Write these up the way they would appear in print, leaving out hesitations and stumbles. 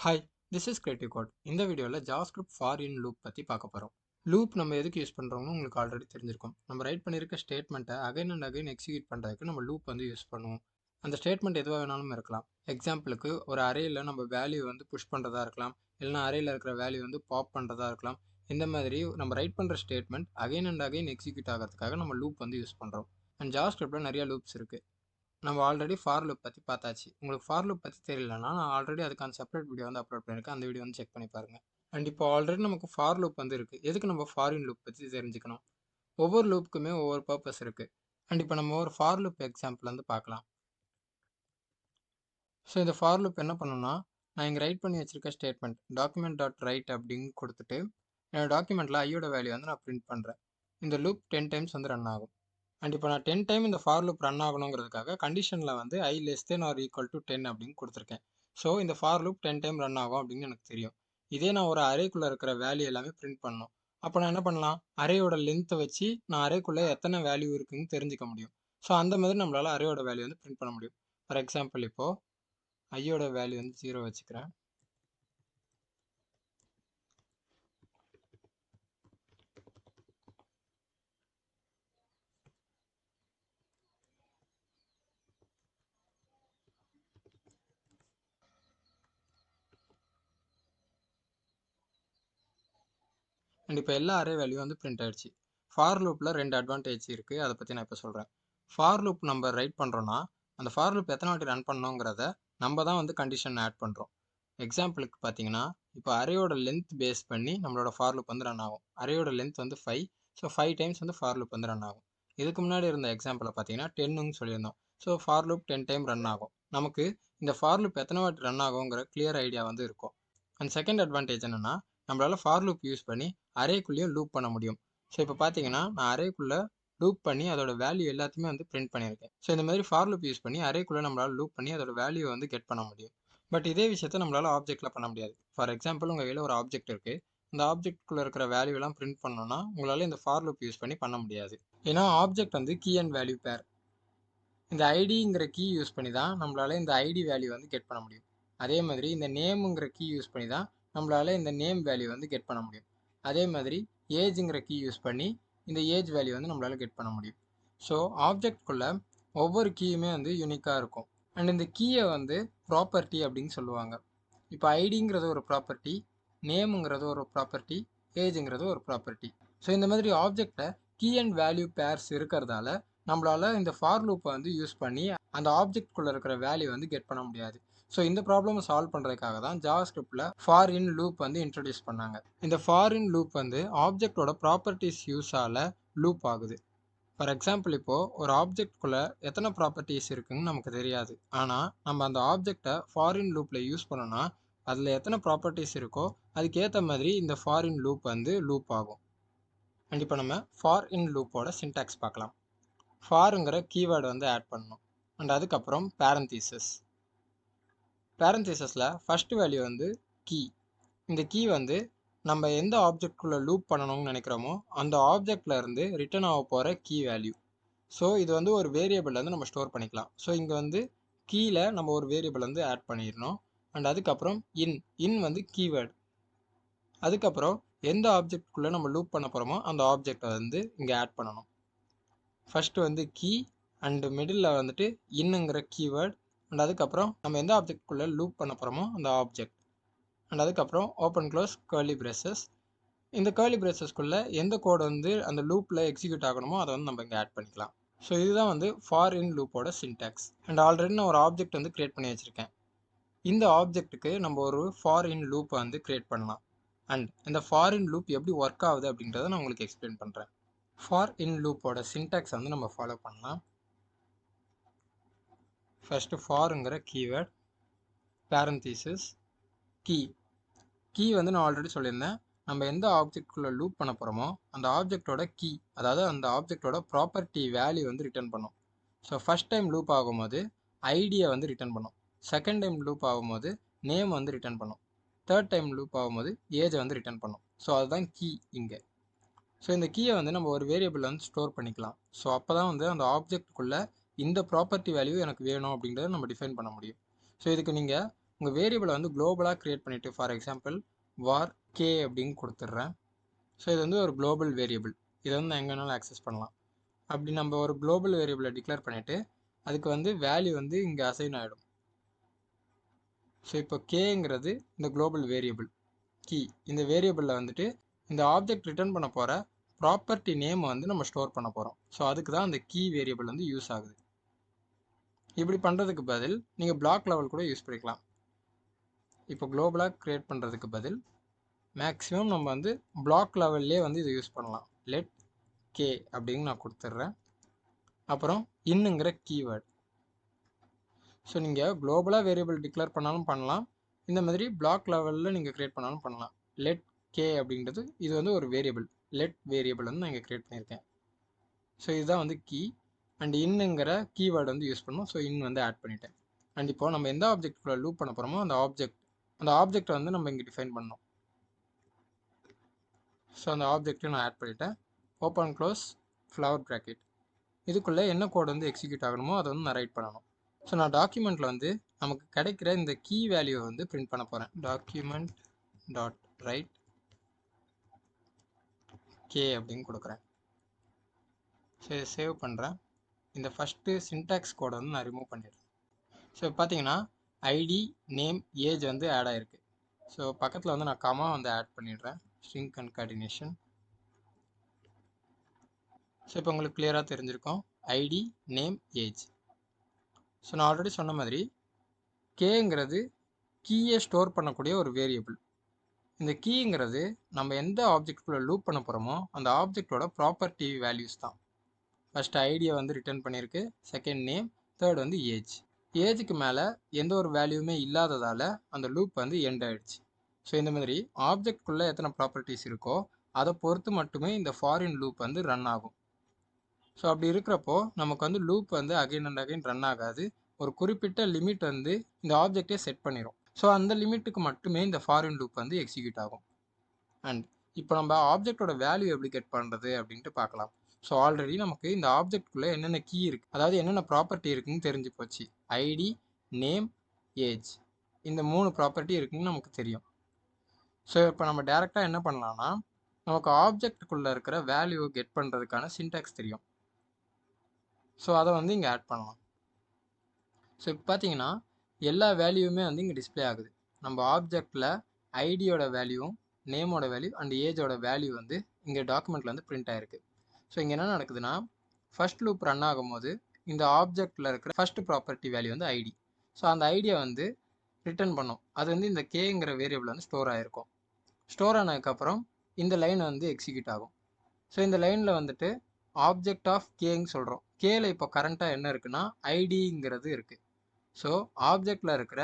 Hi, this is Creative Code. இந்த வீடியோவில் JavaScript for in loop பற்றி பார்க்க போகிறோம். லூப் நம்ம எதுக்கு யூஸ் பண்ணுறோம்னு உங்களுக்கு ஆல்ரெடி தெரிஞ்சிருக்கும். நம்ம ரைட் பண்ணியிருக்க ஸ்டேட்மெண்ட்டை அகைன் அண்ட் அகைன் எக்ஸிக்யூட் பண்ணுறதுக்கு நம்ம லூப் வந்து யூஸ் பண்ணுவோம். அந்த ஸ்டேட்மெண்ட் எதுவாக வேணாலும் இருக்கலாம். எக்ஸாம்பிளுக்கு ஒரு அரேயில் நம்ம வேல்யூ வந்து புஷ் பண்ணுறதா இருக்கலாம், இல்லைனா அரேயில் இருக்கிற வேல்யூ வந்து பாப் பண்ணுறதா இருக்கலாம். இந்த மாதிரி நம்ம ரைட் பண்ணுற statement again and again execute ஆகிறதுக்காக நம்ம லூப் வந்து யூஸ் பண்ணுறோம். அண்ட் JavaScriptல நிறைய லூப்ஸ் இருக்குது. நம்ம ஆல்ரெடி ஃபார் லூப் பற்றி பார்த்தாச்சு. உங்களுக்கு ஃபார் லூப் பற்றி தெரியலன்னா நான் ஆல்ரெடி அதுக்கான செப்பரேட் வீடியோ வந்து அப்லோட் பண்ணியிருக்கேன். அந்த வீடியோ வந்து செக் பண்ணி பாருங்கள். அண்ட் இப்போ ஆல்ரெடி நமக்கு ஃபார் லூப் வந்து இருக்குது. எதுக்கு நம்ம ஃபாரின் லூப் பற்றி தெரிஞ்சுக்கணும்? ஒவ்வொரு லூப்புக்குமே ஒவ்வொரு பர்பஸ் இருக்குது. அண்ட் இப்போ நம்ம ஒரு ஃபார் லூப் எக்ஸாம்பிள் வந்து பார்க்கலாம். ஸோ இந்த ஃபார் லூப் என்ன பண்ணணும்னா, நான் இங்கே ரைட் பண்ணி வச்சுருக்க ஸ்டேட்மெண்ட் document.write அப்படின்னு கொடுத்துட்டு என்னோட டாக்குமெண்ட்டில் ஐயோட வேல்யூ வந்து நான் பிரிண்ட் பண்ணுறேன். இந்த லூப் 10 டைம்ஸ் வந்து ரன் ஆகும். அண்ட் இப்போ நான் 10 டைம் இந்த ஃபார் லூப் ரன் ஆகணுங்கிறதுக்காக கண்டிஷனில் வந்து I less than or equal to 10 அப்படின்னு கொடுத்துருக்கேன். ஸோ இந்த ஃபார் லூப் 10 டைம் ரன் ஆகும் அப்படின்னு எனக்கு தெரியும். இதே நான் ஒரு அரேக்குள்ளே இருக்கிற வேல்யூ எல்லாமே பிரிண்ட் பண்ணணும். அப்போ நான் என்ன பண்ணலாம், அரேயோட லென்த்தை வச்சு நான் அரேக்குள்ளே எத்தனை வேல்யூ இருக்குன்னு தெரிஞ்சுக்க முடியும். ஸோ அந்த மாதிரி நம்மளால் அரேயோட வேல்யூ வந்து பிரிண்ட் பண்ண முடியும். ஃபார் எக்ஸாம்பிள் இப்போது ஐயோட வேல்யூ வந்து 0 வச்சுக்கிறேன். அண்ட் இப்போ எல்லா அரே வேல்யூ வந்து பிரிண்ட் ஆயிடுச்சு. ஃபார் லூப்பில் 2 அட்வான்டேஜ் இருக்குது, அதை பற்றி நான் இப்போ சொல்கிறேன். ஃபார் லூப் நம்ம ரைட் பண்ணுறோன்னா அந்த ஃபார் லூப் எத்தனை வாட்டி ரன் பண்ணோங்கிறத நம்ம தான் வந்து கண்டிஷன் ஆட் பண்ணுறோம். எக்ஸாம்பிளுக்கு பார்த்தீங்கன்னா இப்போ அரேயோட லென்த் பேஸ் பண்ணி நம்மளோட ஃபார் லூப் வந்து ரன் ஆகும். அரேயோட லென்த் வந்து 5. ஸோ 5 டைம்ஸ் வந்து ஃபார் லூப் வந்து ரன் ஆகும். இதுக்கு முன்னாடி இருந்த எக்ஸாம்பிளை பார்த்தீங்கன்னா 10ன்னு சொல்லியிருந்தோம். So for loop 10 time run ஆகும். நமக்கு இந்த ஃபார் லூப் எத்தனை வாட்டி ரன் ஆகுங்கிற கிளியர் ஐடியா வந்து இருக்கும். அண்ட் செகண்ட் அட்வான்டேஜ் என்னென்னா, நம்மளால் ஃபார் லூப் யூஸ் பண்ணி அரேக்குள்ளேயும் லூப் பண்ண முடியும். ஸோ இப்போ பார்த்தீங்கன்னா நான் அரேக்குள்ளே லூப் பண்ணி அதோட வேல்யூ எல்லாத்தையுமே வந்து பிரிண்ட் பண்ணியிருக்கேன். ஸோ இந்த மாதிரி ஃபார் லூப் யூஸ் பண்ணி அரேக்குள்ளே நம்மளால் லூப் பண்ணி அதோட வேல்யூ வந்து கெட் பண்ண முடியும். பட் இதே விஷயத்தை நம்மளால் ஆப்ஜெக்டில் பண்ண முடியாது. ஃபார் எக்ஸாம்பிள் உங்கள் கையில் ஒரு ஆப்ஜெக்ட் இருக்குது. இந்த ஆப்ஜெக்ட்குள்ளே இருக்கிற வேல்யூலாம் பிரிண்ட் பண்ணணும்னா உங்களால் இந்த ஃபார் லூப் யூஸ் பண்ணி பண்ண முடியாது. ஏன்னா ஆப்ஜெக்ட் வந்து கீ அண்ட் வேல்யூ பேர். இந்த ஐடிங்கிற கீ யூஸ் பண்ணி தான் நம்மளால் இந்த ஐடி வேல்யூ வந்து கெட் பண்ண முடியும். அதே மாதிரி இந்த நேமுங்கிற கீ யூஸ் பண்ணி தான் நம்மளால் இந்த நேம் வேல்யூ வந்து கெட் பண்ண முடியும். அதே மாதிரி ஏஜுங்கிற கீ யூஸ் பண்ணி இந்த ஏஜ் வேல்யூ வந்து நம்மளால் கெட் பண்ண முடியும். ஸோ ஆப்ஜெக்ட்குள்ளே ஒவ்வொரு கீயுமே வந்து யூனிக்காக இருக்கும். அண்ட் இந்த கீயை வந்து ப்ராப்பர்ட்டி அப்படின்னு சொல்லுவாங்க. இப்போ ஐடிங்கிறது ஒரு ப்ராப்பர்ட்டி, நேமுங்கிறது ஒரு ப்ராப்பர்ட்டி, ஏஜுங்கிறது ஒரு ப்ராப்பர்ட்டி. ஸோ இந்த மாதிரி ஆப்ஜெக்டை கீ அண்ட் வேல்யூ பேர்ஸ் இருக்கிறதால நம்மளால் இந்த ஃபார் லூப்பை வந்து யூஸ் பண்ணி அந்த ஆப்ஜெக்ட்குள்ளே இருக்கிற வேல்யூ வந்து கெட் பண்ண முடியாது. ஸோ இந்த ப்ராப்ளமை சால்வ் பண்ணுறதுக்காக தான் JavaScriptல ஃபார் இன் லூப் வந்து இன்ட்ரடியூஸ் பண்ணாங்க. இந்த ஃபார் இன் லூப் வந்து ஆப்ஜெக்டோட ப்ராப்பர்ட்டிஸ் யூஸால் லூப் ஆகுது. ஃபார் எக்ஸாம்பிள் இப்போது ஒரு ஆப்ஜெக்ட்குள்ளே எத்தனை ப்ராப்பர்ட்டிஸ் இருக்குதுன்னு நமக்கு தெரியாது. ஆனால் நம்ம அந்த ஆப்ஜெக்டை ஃபாரின் லூப்பில் யூஸ் பண்ணோன்னா அதில் எத்தனை ப்ராப்பர்ட்டிஸ் இருக்கோ அதுக்கேற்ற மாதிரி இந்த ஃபாரின் லூப் வந்து லூப் ஆகும். அண்ட் இப்போ நம்ம ஃபார் இன் லூப்போட சின்டாக்ஸ் பார்க்கலாம். ஃபாருங்கிற கீவேர்டு வந்து ஆட் பண்ணணும். அண்ட் அதுக்கப்புறம் பேரந்தீசஸில் ஃபஸ்ட்டு வேல்யூ வந்து கீ. இந்த கீ வந்து நம்ம எந்த ஆப்ஜெக்ட்குள்ளே லூப் பண்ணணும்னு நினைக்கிறோமோ அந்த ஆப்ஜெக்டில் இருந்து ரிட்டர்ன் ஆக போகிற கீ வேல்யூ. ஸோ இது வந்து ஒரு வேரியபிள் வந்து நம்ம ஸ்டோர் பண்ணிக்கலாம். ஸோ இங்கே வந்து கீயில் நம்ம ஒரு வேரியபிள் வந்து ஆட் பண்ணிடணும். அண்ட் அதுக்கப்புறம் இன் வந்து கீவேர்டு. அதுக்கப்புறம் எந்த ஆப்ஜெக்ட்குள்ளே நம்ம லூப் பண்ண போகிறோமோ அந்த ஆப்ஜெக்டை வந்து இங்கே ஆட் பண்ணணும். ஃபஸ்ட்டு வந்து கீ அண்டு மிடில் வந்துட்டு இன்னுங்கிற கீவேர்ட். அண்ட் அதுக்கப்புறம் நம்ம எந்த ஆப்ஜெக்ட்குள்ளே லூப் பண்ண போகிறோமோ அந்த ஆப்ஜெக்ட். அண்ட் அதுக்கப்புறம் ஓப்பன் க்ளோஸ் கர்லி பிரேசஸ். இந்த கர்லி பிரேசஸ்க்குள்ளே எந்த கோடு வந்து அந்த லூப்பில் எக்ஸிக்யூட் ஆகணுமோ அதை வந்து நம்ம இங்கே ஆட் பண்ணிக்கலாம். ஸோ இதுதான் வந்து ஃபார் இன் லூப்போட சின்டாக்ஸ். அண்ட் ஆல்ரெடி நான் ஒரு ஆப்ஜெக்ட் வந்து க்ரியேட் பண்ணி வச்சுருக்கேன். இந்த ஆப்ஜெக்ட்டுக்கு நம்ம ஒரு ஃபார் இன் லூப்பை வந்து க்ரியேட் பண்ணலாம். அண்ட் இந்த ஃபார் இன் லூப் எப்படி ஒர்க் ஆகுது அப்படின்றத நான் உங்களுக்கு எக்ஸ்பிளைன் பண்ணுறேன். ஃபார் இன் லூப்போட சின்டாக்ஸ் வந்து நம்ம ஃபாலோ பண்ணலாம். ஃபஸ்ட்டு ஃபாருங்கிற கீவேர்ட், பேரந்தீசிஸ், கீ வந்து நான் ஆல்ரெடி சொல்லியிருந்தேன். நம்ம எந்த ஆப்ஜெக்ட்குள்ளே லூப் பண்ண போகிறோமோ அந்த ஆப்ஜெக்டோட கீ, அதாவது அந்த ஆப்ஜெக்டோட ப்ராப்பர்ட்டி வேல்யூ வந்து ரிட்டர்ன் பண்ணும். ஸோ ஃபஸ்ட் டைம் லூப் ஆகும்போது ஐடியை வந்து ரிட்டர்ன் பண்ணும். செகண்ட் டைம் லூப் ஆகும்போது நேம் வந்து ரிட்டர்ன் பண்ணும். தேர்ட் டைம் லூப் ஆகும்போது ஏஜை வந்து ரிட்டர்ன் பண்ணும். ஸோ அதுதான் கீ இங்கே. ஸோ இந்த கீயை வந்து நம்ம ஒரு வேரியபிள் வந்து ஸ்டோர் பண்ணிக்கலாம். ஸோ அப்போ தான் வந்து அந்த ஆப்ஜெக்ட்டுக்குள்ளே இந்த ப்ராப்பர்ட்டி வேல்யூ எனக்கு வேணும் அப்படின்றத நம்ம டிஃபைன் பண்ண முடியும். ஸோ இதுக்கு நீங்கள் உங்கள் வேரியபிளை வந்து குளோபலாக க்ரியேட் பண்ணிவிட்டு ஃபார் எக்ஸாம்பிள் var k அப்படின்னு கொடுத்துட்றேன். ஸோ இது வந்து ஒரு குளோபல் வேரியபிள், இதை வந்து நான் எங்கே வேணாலும் ஆக்சஸ் பண்ணலாம். அப்படி நம்ம ஒரு குளோபல் வேரியபிளை டிக்ளேர் பண்ணிவிட்டு அதுக்கு வந்து வேல்யூ வந்து இங்கே அசைன் ஆகிடும். ஸோ இப்போ கேங்கிறது இந்த குளோபல் வேரியபிள் கீ. இந்த வேரியபிளில் வந்துட்டு இந்த ஆப்ஜெக்ட் ரிட்டர்ன் பண்ண போகிற ப்ராப்பர்ட்டி நேம் வந்து நம்ம ஸ்டோர் பண்ண போகிறோம். ஸோ அதுக்கு தான் அந்த கீ வேரியபிள் வந்து யூஸ் ஆகுது. இப்படி பண்ணுறதுக்கு பதில் நீங்கள் பிளாக் லெவல் கூட யூஸ் பண்ணிக்கலாம். இப்போ குளோபலாக க்ரியேட் பண்ணுறதுக்கு பதில் மேக்ஸிமம் நம்ம வந்து பிளாக் லெவல்லே வந்து இதை யூஸ் பண்ணலாம். லெட் கே அப்படின்னு நான் கொடுத்துட்றேன். அப்புறம் இன்னுங்கிற கீவேர்ட். ஸோ நீங்கள் குளோபலாக வேரியபிள் டிக்ளேர் பண்ணாலும் பண்ணலாம், இந்த மாதிரி பிளாக் லெவலில் நீங்கள் க்ரியேட் பண்ணாலும் பண்ணலாம். லெட் கே அப்படின்றது இது வந்து ஒரு வேரியபிள், லெட் வேரியபிள் வந்து நான் இங்கே க்ரியேட் பண்ணியிருக்கேன். ஸோ இதுதான் வந்து கீ அண்ட் இன்னுங்கிற கீவேர்டு வந்து யூஸ் பண்ணணும். ஸோ இன் வந்து ஆட் பண்ணிட்டேன். அண்ட் இப்போ நம்ம எந்த ஆப்ஜெக்ட்குள்ளே லூப் பண்ண போகிறோமோ அந்த ஆப்ஜெக்டை வந்து நம்ம இங்கே டிஃபைன் பண்ணணும். ஸோ அந்த ஆப்ஜெக்டையும் நான் ஆட் பண்ணிட்டேன். Open close flower bracket. இதுக்குள்ளே என்ன கோட் வந்து எக்ஸிக்யூட் ஆகணுமோ அதை வந்து நான் ரைட் பண்ணணும். ஸோ நான் டாக்குமெண்ட்டில் வந்து நமக்கு கிடைக்கிற இந்த கீ வேல்யூவை வந்து பிரிண்ட் பண்ண போகிறேன். டாக்குமெண்ட் டாட் ரைட் கே அப்படின்னு கொடுக்குறேன். ஸோ இதை சேவ் பண்ணுறேன். இந்த ஃபஸ்ட்டு சின்டாக்ஸ் கோடை வந்து நான் ரிமூவ் பண்ணிடுறேன். ஸோ பார்த்தீங்கன்னா ஐடி நேம் ஏஜ் வந்து ஆட் ஆகிருக்கு. ஸோ பக்கத்தில் வந்து நான் கமா வந்து ஆட் பண்ணிடுறேன், ஸ்ட்ரிங் கன்கார்டினேஷன். ஸோ இப்போ உங்களுக்கு கிளியராக தெரிஞ்சிருக்கும் ஐடி நேம் ஏஜ். ஸோ நான் ஆல்ரெடி சொன்ன மாதிரி கேங்கிறது கீயை ஸ்டோர் பண்ணக்கூடிய ஒரு வேரியபிள். இந்த கீங்கிறது நம்ம எந்த ஆப்ஜெக்ட்குள்ளே லூப் பண்ண போகிறோமோ அந்த ஆப்ஜெக்டோட ப்ராப்பர்ட்டி வேல்யூஸ் தான். ஃபஸ்ட் ஐடியை வந்து ரிட்டர்ன் பண்ணியிருக்கு, செகண்ட் நேம், தேர்ட் வந்து ஏஜ். ஏஜுக்கு மேலே எந்த ஒரு வேல்யூமே இல்லாததால் அந்த லூப் வந்து எண்ட் ஆகிடுச்சு. ஸோ இந்த மாதிரி ஆப்ஜெக்ட்குள்ளே எத்தனை ப்ராப்பர்ட்டிஸ் இருக்கோ அதை பொறுத்து மட்டுமே இந்த ஃபாரின் லூப் வந்து ரன் ஆகும். ஸோ அப்படி இருக்கிறப்போ நமக்கு வந்து லூப் வந்து அகைன் அண்ட் அகைன் ரன் ஆகாது. ஒரு குறிப்பிட்ட லிமிட் வந்து இந்த ஆப்ஜெக்டே செட் பண்ணிடும். ஸோ அந்த லிமிட்டுக்கு மட்டுமே இந்த ஃபாரின் லூப் வந்து எக்ஸிக்யூட் ஆகும். அண்ட் இப்போ நம்ம ஆப்ஜெக்டோட வேல்யூ எப்படி கெட் பண்ணுறது அப்படின்ட்டு பார்க்கலாம். ஸோ ஆல்ரெடி நமக்கு இந்த ஆப்ஜெக்ட்குள்ளே என்னென்ன கீ இருக்குது, அதாவது என்னென்ன ப்ராப்பர்ட்டி இருக்குதுன்னு தெரிஞ்சு போச்சு. ஐடி, நேம், ஏஜ், இந்த 3 ப்ராப்பர்ட்டி இருக்குதுன்னு நமக்கு தெரியும். ஸோ இப்போ நம்ம டேரெக்டாக என்ன பண்ணலாம்னா நமக்கு ஆப்ஜெக்டுக்குள்ளே இருக்கிற வேல்யூவை கெட் பண்ணுறதுக்கான சின்டாக்ஸ் தெரியும். ஸோ அதை வந்து இங்கே ஆட் பண்ணலாம். ஸோ இப்போ பார்த்தீங்கன்னா எல்லா வேல்யூவுமே வந்து இங்கே டிஸ்பிளே ஆகுது. நம்ம ஆப்ஜெக்டில் ஐடியோட வேல்யூவும் நேமோட வேல்யூ அண்ட் ஏஜோட வேல்யூ வந்து இங்கே டாக்குமெண்ட்டில் வந்து பிரிண்ட் ஆகிருக்கு. ஸோ இங்கே என்ன நடக்குதுன்னா ஃபர்ஸ்ட் லூப் ரன் ஆகும்போது இந்த ஆப்ஜெக்டில் இருக்கிற ஃபர்ஸ்ட் ப்ராப்பர்ட்டி வேல்யூ வந்து ஐடி. ஸோ அந்த ஐடியை வந்து ரிட்டர்ன் பண்ணும். அது வந்து இந்த கேங்கிற வேரியபிள் வந்து ஸ்டோர் ஆகிருக்கும். ஸ்டோர் ஆனதுக்கப்புறம் இந்த லைன் வந்து எக்ஸிக்யூட் ஆகும். ஸோ இந்த லைனில் வந்துட்டு ஆப்ஜெக்ட் ஆஃப் கேன்னு சொல்கிறோம். கேல இப்போ கரண்ட்டாக என்ன இருக்குன்னா ஐடிங்கிறது இருக்குது. ஸோ ஆப்ஜெக்டில் இருக்கிற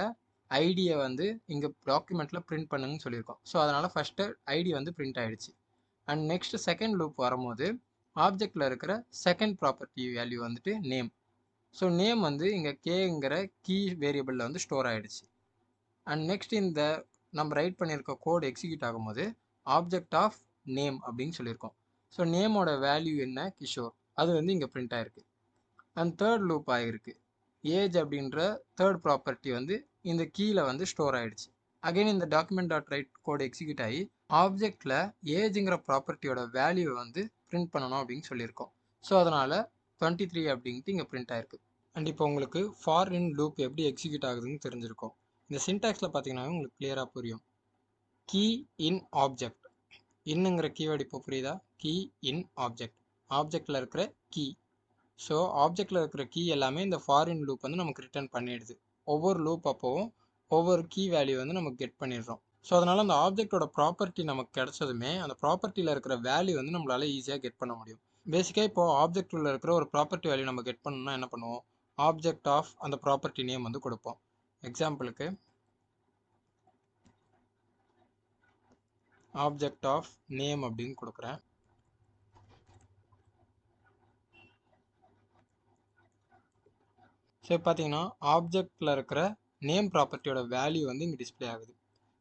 ஐடியை வந்து இங்கே டாக்குமெண்ட்டில் பிரிண்ட் பண்ணுங்கன்னு சொல்லியிருக்கோம். ஸோ அதனால் ஃபஸ்ட்டு ஐடி வந்து பிரிண்ட் ஆகிடுச்சு. அண்ட் நெக்ஸ்ட் செகண்ட் லூப் வரும்போது ஆப்ஜெக்டில் இருக்கிற செகண்ட் ப்ராப்பர்ட்டி வேல்யூ வந்துட்டு நேம். ஸோ நேம் வந்து இங்கே கேங்கிற கீ வேரியபிளில் வந்து ஸ்டோர் ஆகிடுச்சு. அண்ட் நெக்ஸ்ட் இந்த நம்ம ரைட் பண்ணியிருக்க கோட் எக்ஸிக்யூட் ஆகும்போது ஆப்ஜெக்ட் ஆஃப் நேம் அப்படின்னு சொல்லியிருக்கோம். ஸோ நேமோட வேல்யூ என்ன, கிஷோர், அது வந்து இங்கே பிரிண்ட் ஆகிருக்கு. அண்ட் தேர்ட் லூப் ஆகிருக்கு. ஏஜ் அப்படின்ற தேர்ட் ப்ராப்பர்ட்டி வந்து இந்த கீழே வந்து ஸ்டோர் ஆகிடுச்சு. அகைன் இந்த document dot write code execute ஆகி ஆப்ஜெக்டில் ஏஜுங்கிற ப்ராப்பர்ட்டியோட வேல்யூவை வந்து பிரிண்ட் பண்ணணும் அப்படின்னு சொல்லியிருக்கோம். ஸோ அதனால் 23 அப்படின்ட்டு இங்கே பிரிண்ட் ஆகிருக்கு. அண்ட் இப்போ உங்களுக்கு ஃபார் இன் லூப் எப்படி எக்ஸிக்யூட் ஆகுதுன்னு தெரிஞ்சிருக்கும். இந்த சின்டாக்ஸில் பார்த்தீங்கன்னா உங்களுக்கு கிளியராக புரியும். கீ இன் ஆப்ஜெக்ட், இன்னுங்கிற கீவேர்டு இப்போ புரியுதா? கீ இன் ஆப்ஜெக்ட், ஆப்ஜெக்டில் இருக்கிற கீ. ஸோ ஆப்ஜெக்டில் இருக்கிற கீ எல்லாமே இந்த ஃபாரின் லூப் வந்து நமக்கு ரிட்டர்ன் பண்ணிடுது. ஒவ்வொரு லூப் அப்போவும் ஒவ்வொரு கீ வேல்யூ வந்து நமக்கு கெட் பண்ணிடுறோம். ஸோ அதனால் அந்த ஆப்ஜெக்டோட ப்ராப்பர்ட்டி நமக்கு கிடைச்சதுமே அந்த ப்ராப்பர்ட்டியில் இருக்கிற வேல்யூ வந்து நம்மளால் ஈஸியாக கெட் பண்ண முடியும். பேசிக்காக இப்போது ஆப்ஜெக்டில் இருக்கிற ஒரு ப்ராப்பர்ட்டி வேல்யூ நம்ம கெட் பண்ணணும்னா என்ன பண்ணுவோம்? ஆப்ஜெக்ட் ஆஃப் அந்த ப்ராப்பர்ட்டி நேம் வந்து கொடுப்போம். எக்ஸாம்பிளுக்கு ஆப்ஜெக்ட் ஆஃப் நேம் அப்படின்னு கொடுக்குறேன். ஸோ பார்த்தீங்கன்னா ஆப்ஜெக்டில் இருக்கிற நேம் ப்ராப்பர்ட்டியோட வேல்யூ வந்து இங்கே டிஸ்பிளே ஆகுது.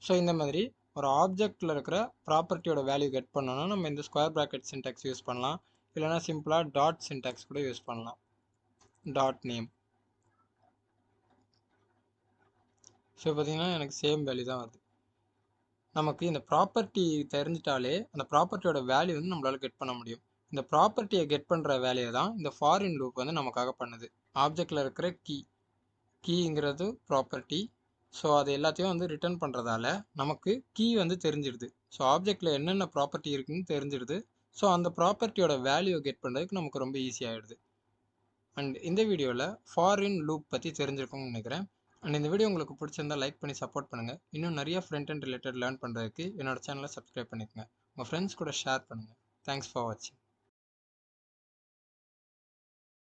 ஸோ இந்த மாதிரி ஒரு ஆப்ஜெக்டில் இருக்கிற ப்ராப்பர்ட்டியோட வேல்யூ கெட் பண்ணோன்னா நம்ம இந்த ஸ்கொயர் ப்ராக்கெட் சின்டாக்ஸ் யூஸ் பண்ணலாம். இல்லைனா சிம்பிளாக டாட் சின்டாக்ஸ் கூட யூஸ் பண்ணலாம். Dot name. ஸோ பார்த்தீங்கன்னா எனக்கு சேம் வேல்யூ தான் வருது. நமக்கு இந்த ப்ராப்பர்ட்டி தெரிஞ்சிட்டாலே அந்த ப்ராப்பர்ட்டியோட வேல்யூ வந்து நம்மளால கெட் பண்ண முடியும். இந்த ப்ராப்பர்ட்டியை கெட் பண்ணுற வேலையை தான் இந்த ஃபாரின் லூப் வந்து நமக்காக பண்ணுது. ஆப்ஜெக்டில் இருக்கிற கீங்கிறது ப்ராப்பர்ட்டி. ஸோ அது எல்லாத்தையும் வந்து ரிட்டர்ன் பண்ணுறதால நமக்கு கீ வந்து தெரிஞ்சிடுது. ஸோ ஆப்ஜெக்டில் என்னென்ன ப்ராப்பர்ட்டி இருக்குன்னு தெரிஞ்சிடுது. ஸோ அந்த ப்ராப்பர்ட்டியோட வேல்யூ கெட் பண்ணுறதுக்கு நமக்கு ரொம்ப ஈஸியாகிடுது. அண்ட் இந்த வீடியோவில் ஃபாரின் லூப் பற்றி தெரிஞ்சிருக்கும்னு நினைக்கிறேன். அண்ட் இந்த வீடியோ உங்களுக்கு பிடிச்சிருந்தா லைக் பண்ணி சப்போர்ட் பண்ணுங்கள். இன்னும் நிறைய ஃப்ரண்ட் அண்ட் ரிலேட்டட் லேர்ன் பண்ணுறதுக்கு என்னோட சேனலை சப்ஸ்கிரைப் பண்ணிக்கோங்க. உங்கள் ஃப்ரெண்ட்ஸ் கூட ஷேர் பண்ணுங்கள். தேங்க்ஸ் ஃபார் வாட்சிங்.